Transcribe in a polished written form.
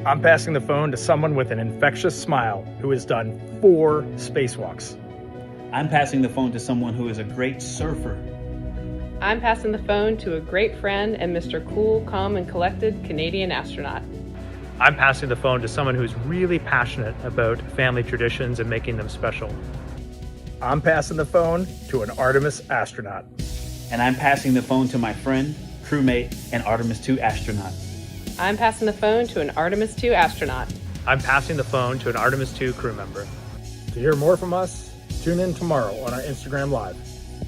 I'm passing the phone to someone with an infectious smile who has done 4 spacewalks. I'm passing the phone to someone who is a great surfer. I'm passing the phone to a great friend and Mr. Cool, Calm, and Collected Canadian astronaut. I'm passing the phone to someone who's really passionate about family traditions and making them special. I'm passing the phone to an Artemis astronaut. And I'm passing the phone to my friend, crewmate, and Artemis II astronaut. I'm passing the phone to an Artemis II astronaut. I'm passing the phone to an Artemis II crew member. To hear more from us, tune in tomorrow on our Instagram Live.